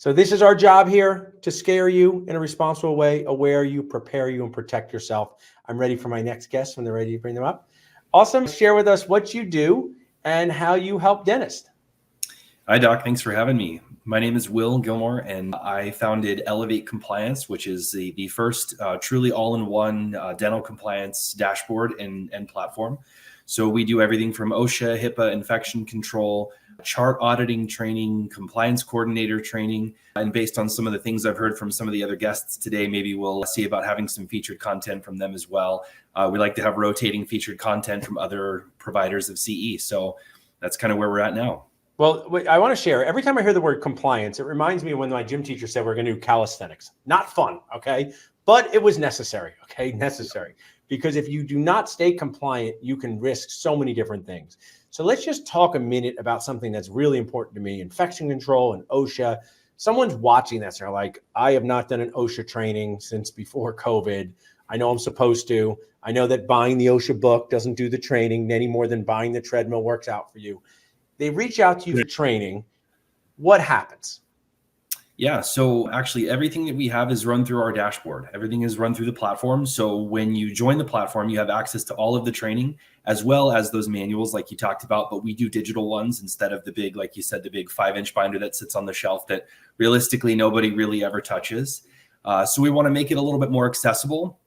So this is our job here, to scare you in a responsible way, aware you, prepare you, and protect yourself. I'm ready for my next guest when they're ready to bring them up. Awesome. Share with us what you do and how you help dentists. Hi, Doc. Thanks for having me. My name is Will Gillmore, and I founded Elevate Compliance, which is the first truly all-in-one dental compliance dashboard and platform. So we do everything from OSHA, HIPAA, infection control, chart auditing training, compliance coordinator training. And based on some of the things I've heard from some of the other guests today, maybe we'll see about having some featured content from them as well. We like to have rotating featured content from other providers of CE. So that's kind of where we're at now. Well, I want to share, every time I hear the word compliance, it reminds me of when my gym teacher said we're going to do calisthenics. Not fun, okay? But it was necessary, okay? Necessary. Because if you do not stay compliant, you can risk so many different things. So let's just talk a minute about something that's really important to me, infection control and OSHA. Someone's watching this, they're like, I have not done an OSHA training since before COVID. I know I'm supposed to. I know that buying the OSHA book doesn't do the training any more than buying the treadmill works out for you. They reach out to you for training. What happens? Yeah, so actually everything that we have is run through our dashboard. Everything is run through the platform. So when you join the platform, you have access to all of the training as well as those manuals like you talked about, but we do digital ones instead of the big, like you said, the big 5-inch binder that sits on the shelf that realistically nobody really ever touches. So we want to make it a little bit more accessible.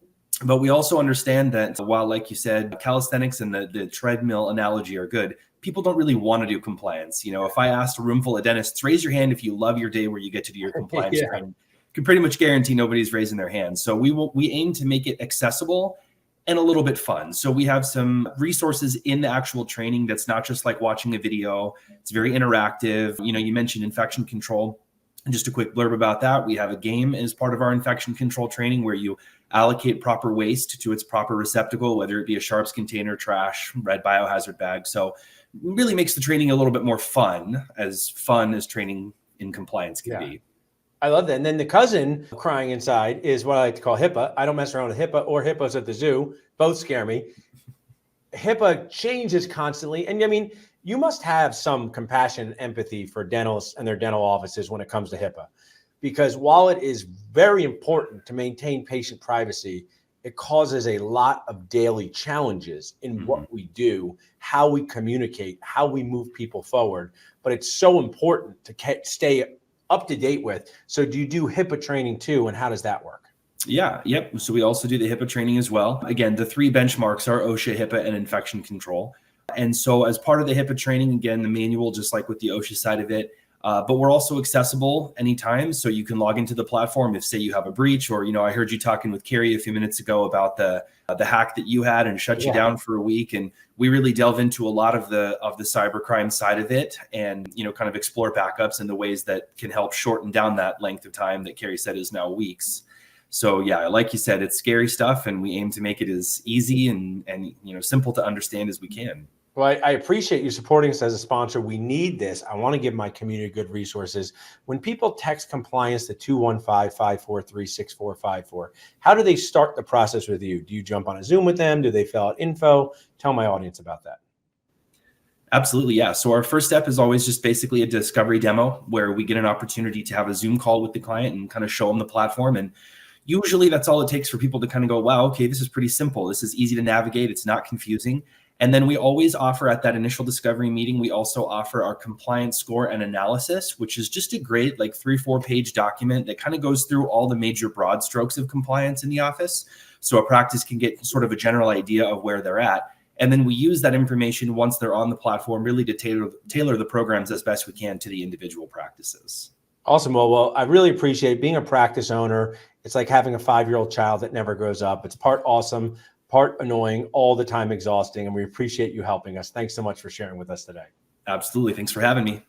But we also understand that while, like you said, calisthenics and the treadmill analogy are good, people don't really want to do compliance. You know, if I asked a room full of dentists, raise your hand if you love your day where you get to do your compliance training, you can pretty much guarantee nobody's raising their hands. So we aim to make it accessible and a little bit fun. So we have some resources in the actual training that's not just like watching a video. It's very interactive. You know, you mentioned infection control. And just a quick blurb about that. We have a game as part of our infection control training where you allocate proper waste to its proper receptacle, whether it be a sharps container, trash, red biohazard bag. So it really makes the training a little bit more fun as training in compliance can be. I love that. And then the cousin crying inside is what I like to call HIPAA. I don't mess around with HIPAA or hippos at the zoo. Both scare me. HIPAA changes constantly. And I mean, you must have some compassion and empathy for dentists and their dental offices when it comes to HIPAA, because while it is very important to maintain patient privacy, it causes a lot of daily challenges in what we do, how we communicate, how we move people forward. But it's so important to stay up to date with. So do you do HIPAA training too? And how does that work? Yeah. Yep. So we also do the HIPAA training as well. Again, the 3 benchmarks are OSHA, HIPAA, and infection control. And so as part of the HIPAA training, again, the manual, just like with the OSHA side of it, but we're also accessible anytime. So you can log into the platform if, say, you have a breach, or, you know, I heard you talking with Carrie a few minutes ago about the hack that you had and shut you down for a week. And we really delve into a lot of the cybercrime side of it and, you know, kind of explore backups and the ways that can help shorten down that length of time that Carrie said is now weeks. So yeah, like you said, it's scary stuff, and we aim to make it as easy and you know, simple to understand as we can. Well, I appreciate you supporting us as a sponsor. We need this. I want to give my community good resources. When people text compliance to 215-543-6454, how do they start the process with you? Do you jump on a Zoom with them? Do they fill out info? Tell my audience about that. Absolutely, yeah. So our first step is always just basically a discovery demo where we get an opportunity to have a Zoom call with the client and kind of show them the platform. And usually that's all it takes for people to kind of go, wow, okay, this is pretty simple. This is easy to navigate. It's not confusing. And then we always offer at that initial discovery meeting, we also offer our compliance score and analysis, which is just a great like 3-4 page document that kind of goes through all the major broad strokes of compliance in the office. So a practice can get sort of a general idea of where they're at. And then we use that information once they're on the platform really to tailor the programs as best we can to the individual practices. Awesome. Well, I really appreciate being a practice owner. It's like having a 5-year-old child that never grows up. It's part awesome, part annoying, all the time exhausting. And we appreciate you helping us. Thanks so much for sharing with us today. Absolutely. Thanks for having me.